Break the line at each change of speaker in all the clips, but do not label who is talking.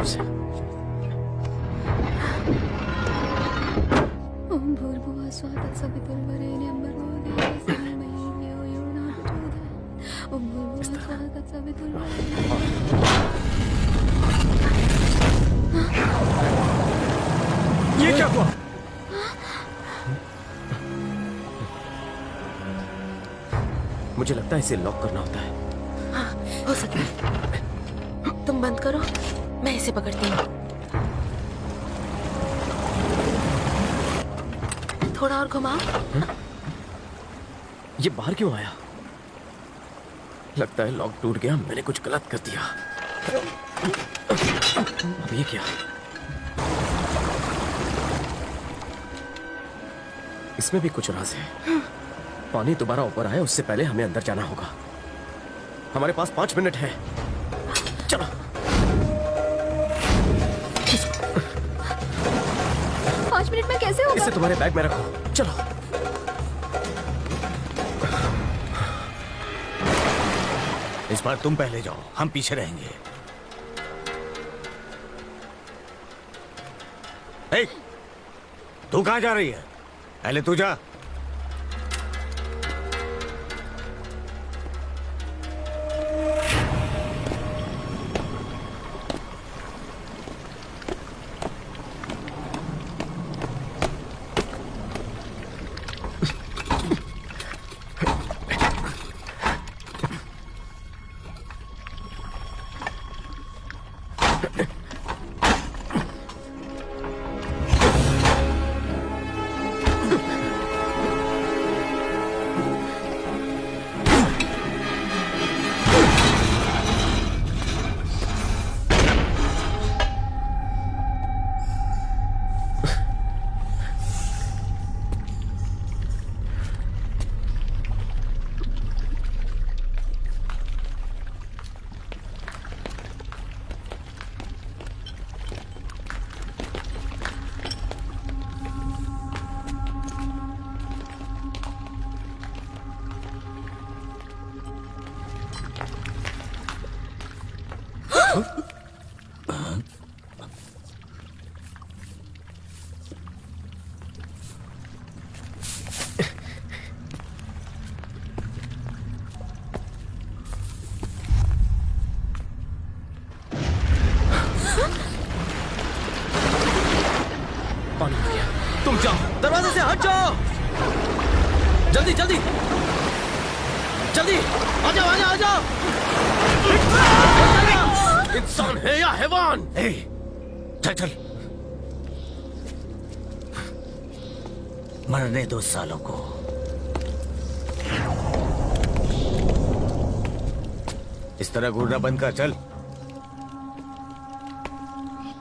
तरफ से।
ओम भूर्भुवः स्वः तत्सवितुर्वरेण्यं भर्गो देवस्य धीमहि धियो यो न प्रचोदयात्। ओम भूर्भुवः स्वः तत्सवितुर्वरेण्यं।
ये क्या हुआ? मुझे लगता है इसे लॉक करना होता है।
हाँ, हो सकता है। तुम बंद करो, मैं इसे पकड़ती हूँ। थोड़ा और घुमाओ।
ये बाहर क्यों आया? लगता है लॉक टूट गया, मैंने कुछ गलत कर दिया। अब ये क्या? इसमें भी कुछ राज है। पानी दोबारा ऊपर आए उससे पहले हमें अंदर जाना होगा। हमारे पास 5 मिनट है। चलो।
5 मिनट में कैसे होगा?
इसे तुम्हारे बैग में रखो। चलो।
इस बार तुम पहले जाओ, हम पीछे रहेंगे। ए, तू कहां जा रही है? पहले तू जा।
पानी आ गया। तुम जाओ, दरवाजे से हट जाओ। जल्दी जल्दी जल्दी, आ जाओ आ जाओ आ जाओ। इंसान है या हैवान?
ए, चल चल। मरने दो सालों को। इस तरह घूरना बंद कर। चल।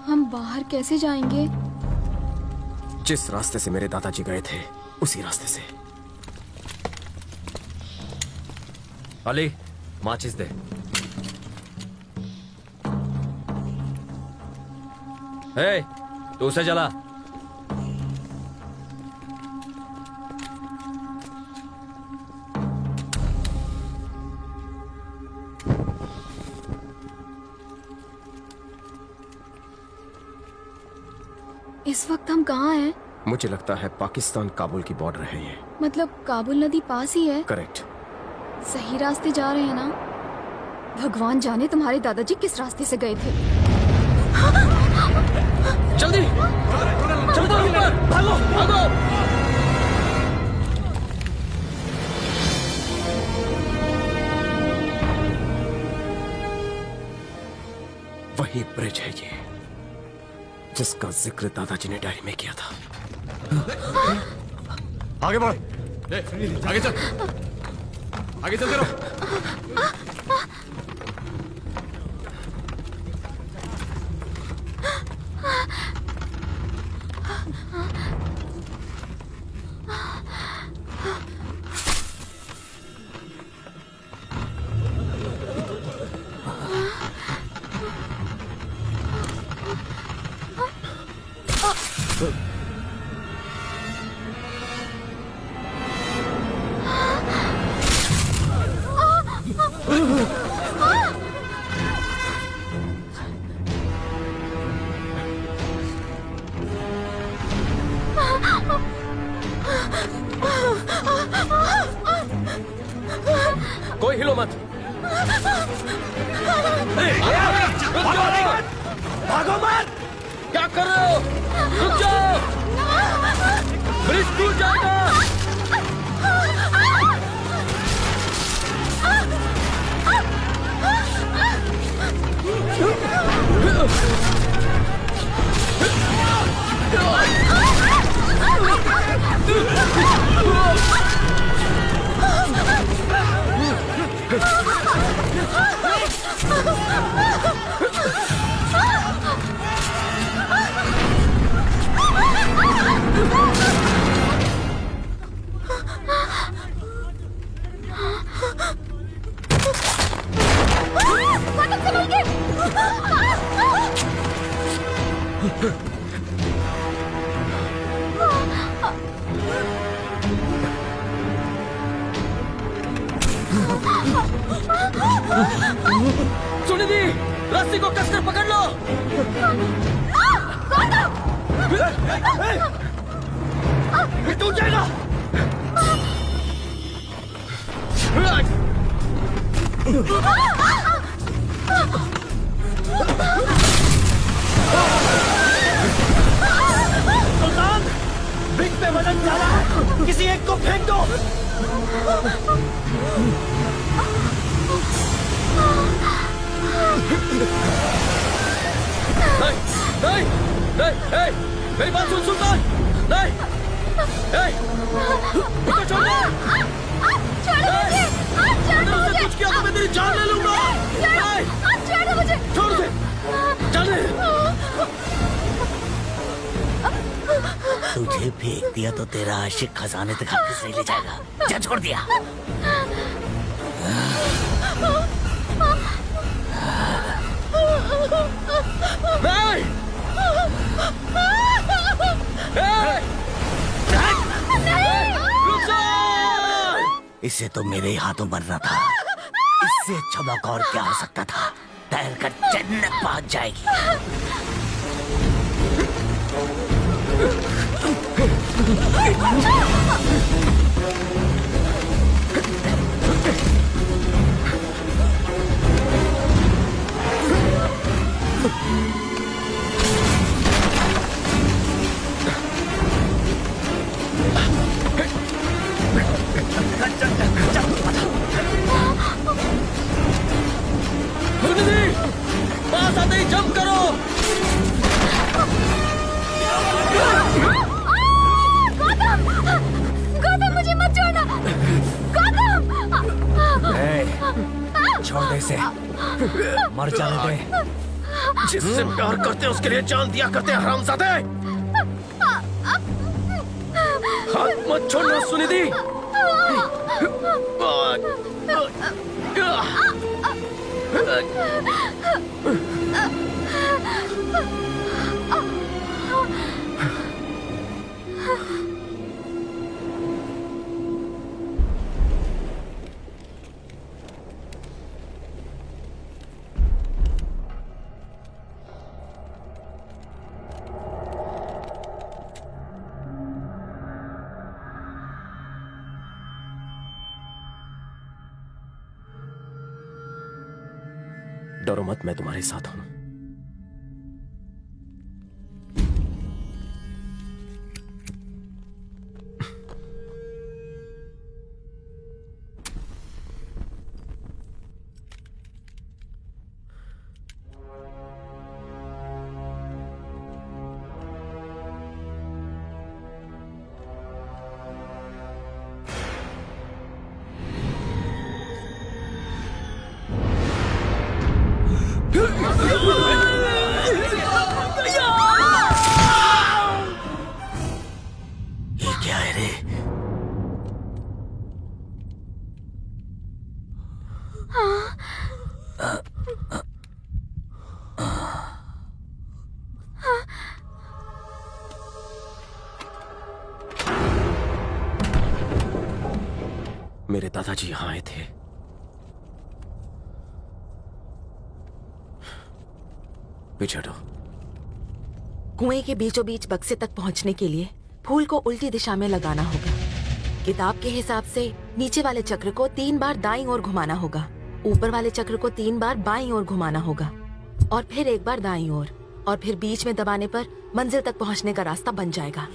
हम बाहर कैसे जाएंगे?
जिस रास्ते से मेरे दादाजी गए थे उसी रास्ते से। अली, माचिस दे। हे, तू उसे जला।
इस वक्त हम कहाँ हैं?
मुझे लगता है पाकिस्तान काबुल की बॉर्डर है ये।
मतलब काबुल नदी पास ही है?
करेक्ट।
सही रास्ते जा रहे हैं ना? भगवान जाने तुम्हारे दादाजी किस रास्ते से गए थे।
जल्दी चलो ऊपर, भागो भागो। वही ब्रिज है ये जिसका जिक्र दादाजी ने डायरी में किया था।
आगे बढ़।
आगे चल, आगे चलते रहो।
कोई हिलो मत।
भागो मत!
क्या कर रहे हो? रुक जाओ! ब्रिज टूट जाएगा। सुनिधि, रस्सी को कसकर पकड़ लो।
टूट जाएगा। सुल्तान, ब्रिज पे वजन ज्यादा है, किसी एक को फेंक दो।
नहीं, नहीं, नहीं, मेरी बात सुन सुल्तान। नहीं, नहीं, उसको छोड़ दो। अगर उसने कुछ किया तो मैं तेरी जान ले लूंगा। नहीं, छोड़ दे, जाने।
तुझे फेंक दिया तो तेरा आशिक खजाने तक वापस नहीं ले जाएगा। जा, छोड़ दिया।
नहीं, रुक जाओ।
इसे तो मेरे ही हाथों मरना था। इससे अच्छा मौका और क्या हो सकता था? तैर कर जन्नत पहुंच जाएगी।
सुनिधि, पास आते ही जंप करो।
गौतम, मुझे मत छोड़ना। गौतम!
छोड़ दे इसे, मर जाने दे।
जिससे प्यार करते हैं उसके लिए जान दिया करते हैं हरामजादे। हाथ मत छोड़ना सुनिधि। डरो मत, मैं तुम्हारे साथ हूं।
ये क्या है रे?
मेरे दादाजी यहां आए थे। पीछे हटो।
कुएं के बीचों बीच बक्से तक पहुंचने के लिए फूल को उल्टी दिशा में लगाना होगा। किताब के हिसाब से नीचे वाले चक्र को 3 बार दाईं ओर घुमाना होगा, ऊपर वाले चक्र को 3 बार बाईं ओर घुमाना होगा और फिर 1 बार दाईं ओर, और फिर बीच में दबाने पर मंजिल तक पहुंचने का रास्ता बन जाएगा।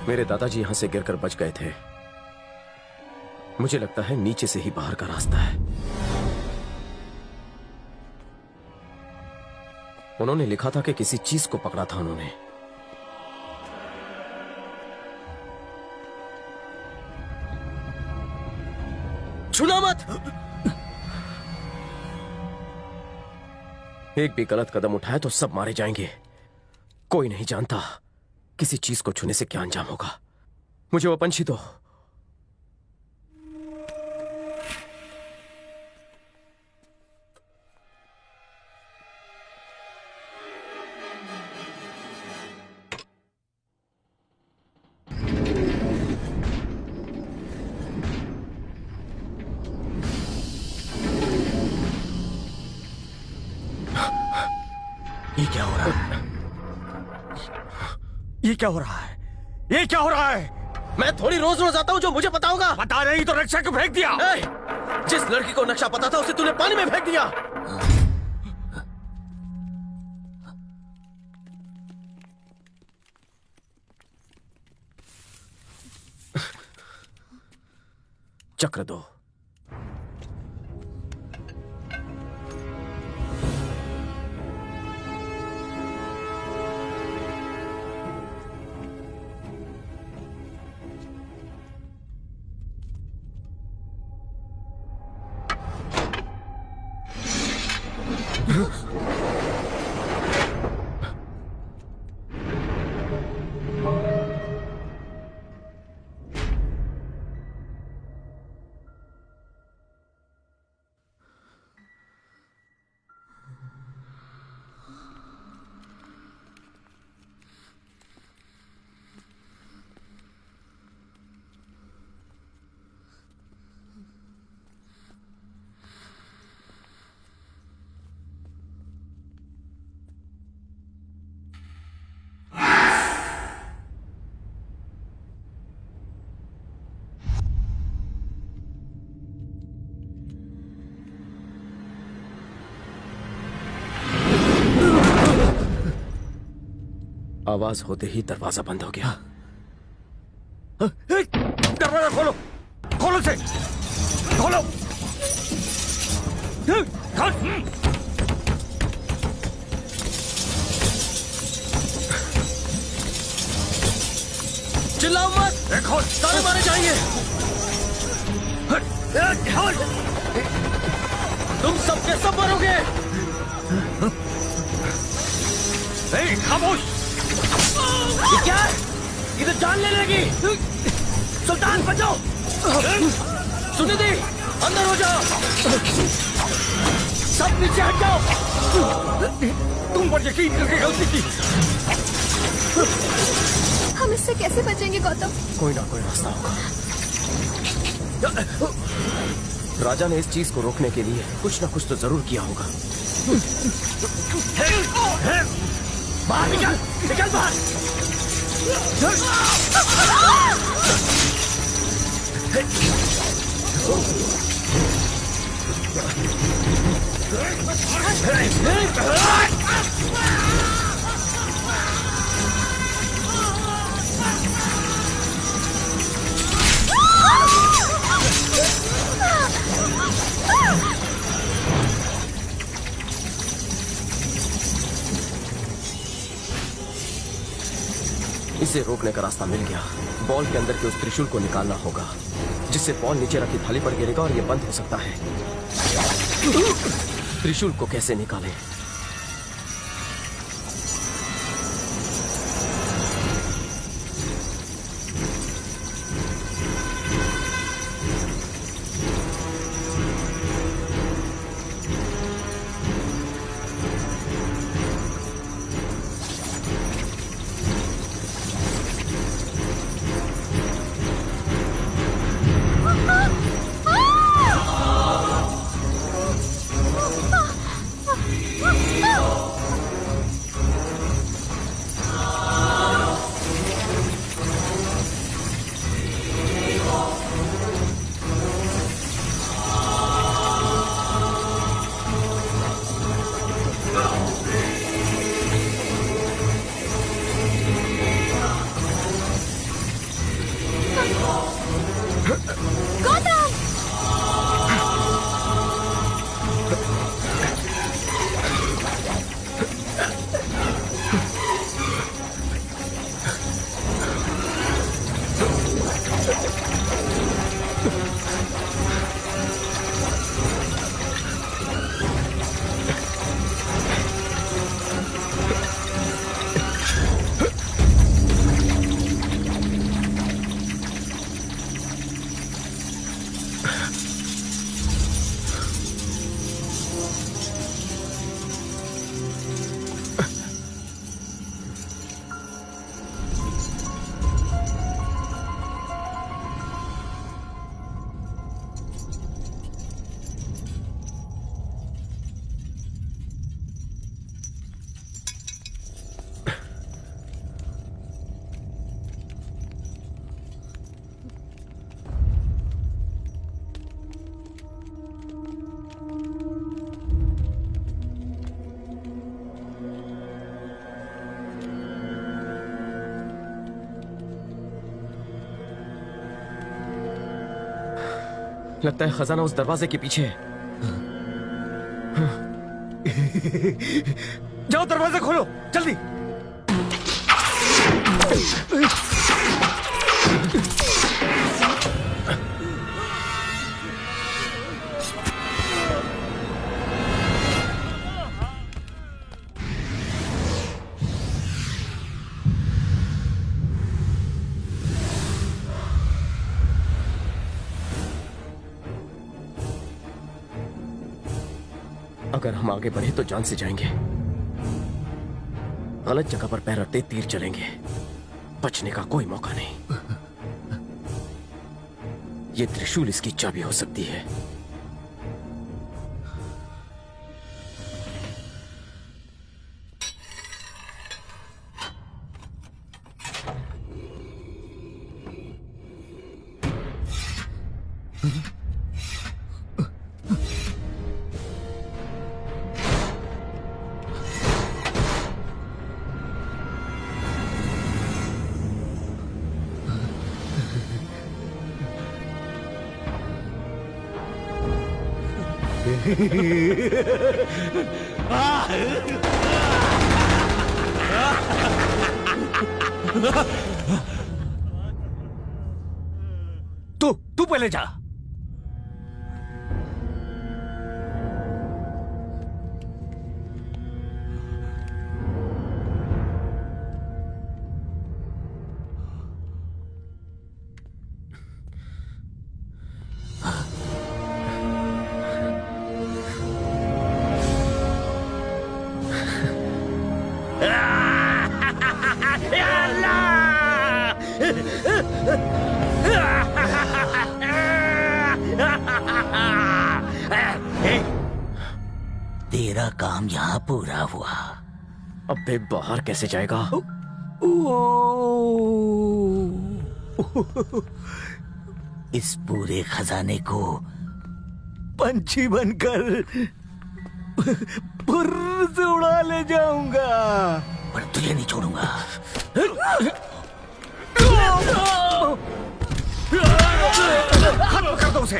मेरे दादाजी यहां से गिरकर बच गए थे। मुझे लगता है नीचे से ही बाहर का रास्ता है। उन्होंने लिखा था कि किसी चीज को पकड़ा था उन्होंने। छूना मत! एक भी गलत कदम उठाए तो सब मारे जाएंगे। कोई नहीं जानता किसी चीज को छूने से क्या अंजाम होगा। मुझे वो पंछी दो। ये क्या हो रहा है?
ये क्या हो रहा है? ये क्या हो रहा है?
मैं थोड़ी रोज रोज आता हूँ जो मुझे पता होगा।
पता नहीं तो नक्शा क्यों फेंक दिया?
जिस लड़की को नक्शा पता था उसे तूने पानी में फेंक दिया। चक्र दो। आवाज होते ही दरवाजा बंद हो गया।
दरवाजा खोलो, खोलो से, खोलो।
चिल्लाओ मत,
देखो
सारे मारे जाएंगे। तुम सबके सब मरोगे।
खामोश।
ये क्या है? इधर जान ले लेगी। सुल्तान बचाओ। सुनिधि अंदर हो जाओ। सब पीछे हट जाओ। तुम पर यकीन करके गलती की।
हम इससे कैसे बचेंगे गौतम?
कोई ना कोई रास्ता होगा। राजा ने इस चीज को रोकने के लिए कुछ ना कुछ तो जरूर किया होगा। बाहर निकल, निकल बाहर। इसे रोकने का रास्ता मिल गया। बॉल के अंदर के उस त्रिशूल को निकालना होगा, जिससे बॉल नीचे रखी थाली पर गिरेगा और यह बंद हो सकता है। त्रिशूल को कैसे निकालें? लगता है खजाना उस दरवाजे के पीछे है। जाओ दरवाजा खोलो, जल्दी। अगर हम आगे बढ़े तो जान से जाएंगे, गलत जगह पर पैर रखते तीर चलेंगे। बचने का कोई मौका नहीं। ये त्रिशूल इसकी चाबी हो सकती है। तू पहले जा।
या अल्लाह! तेरा काम यहाँ पूरा हुआ।
अबे बाहर कैसे जाएगा?
इस पूरे खजाने को पंछी बनकर फुर्र से उड़ा ले जाऊंगा, पर तुझे नहीं छोड़ूंगा। खत्म कर दो उसे।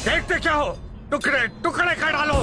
देखते क्या हो? टुकड़े टुकड़े कर डालो।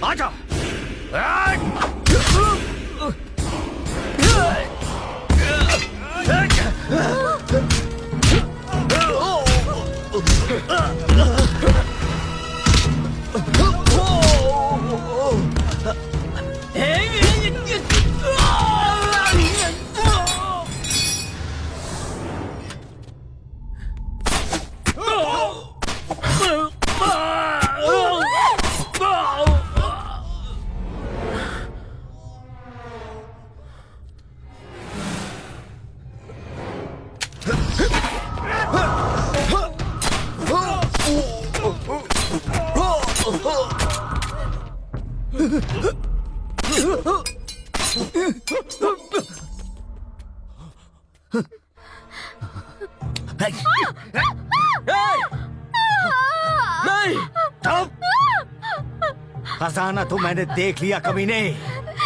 आजा। खजाना तो मैंने देख लिया कमीने,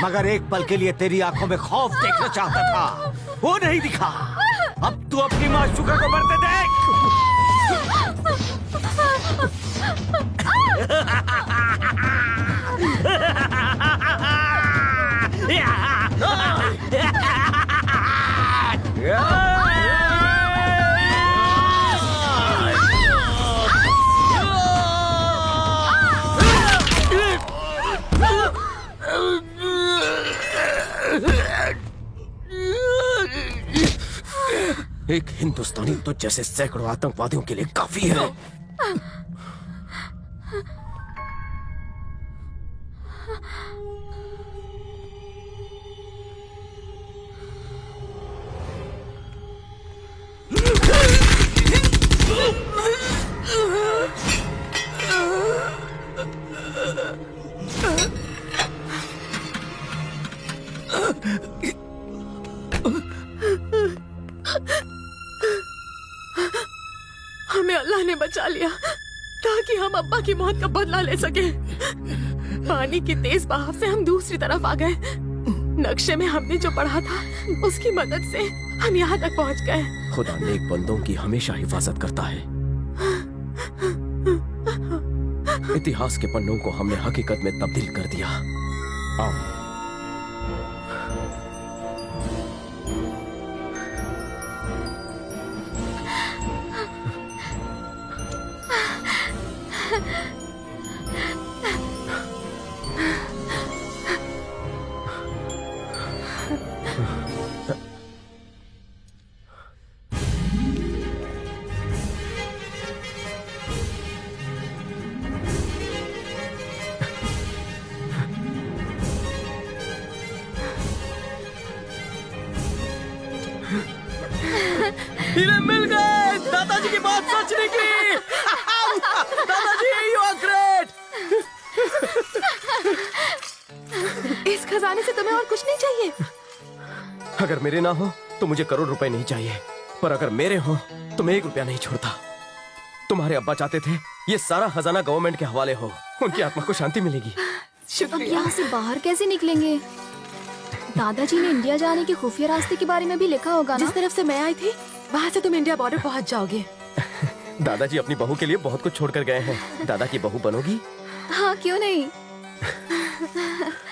मगर एक पल के लिए तेरी आंखों में खौफ देखना चाहता था, वो नहीं दिखा। अब तू अपनी माशूका को मरते देख।
एक हिंदुस्तानी तो जैसे सैकड़ों आतंकवादियों के लिए काफी है।
हमें अल्लाह ने बचा लिया ताकि हम अब्बा की मौत का बदला ले सके। पानी की तेज बहाव से हम दूसरी तरफ आ गए। नक्शे में हमने जो पढ़ा था उसकी मदद से हम यहाँ तक पहुँच गए।
खुदा नेक बंदों की हमेशा हिफाजत करता है। इतिहास के पन्नों को हमने हकीकत में तब्दील कर दिया। आओ। हीरे मिल गए। दादाजी की बात सच निकली। दादाजी यू आर ग्रेट।
इस खजाने
अगर मेरे ना हो तो मुझे करोड़ रुपए नहीं चाहिए, पर अगर मेरे हो तो मैं 1 रुपया नहीं छोड़ता। तुम्हारे अब्बा चाहते थे ये सारा खजाना गवर्नमेंट के हवाले हो, उनकी आत्मा को शांति मिलेगी।
अब यहाँ से बाहर कैसे निकलेंगे? दादाजी ने इंडिया जाने के खुफिया रास्ते के बारे में भी लिखा होगा ना?
जिस तरफ से मैं आई थी वहाँ से तुम इंडिया बॉर्डर पहुँच जाओगे।
दादाजी अपनी बहू के लिए बहुत कुछ छोड़कर गए हैं। दादा की बहू बनोगी?
हाँ, क्यों नहीं।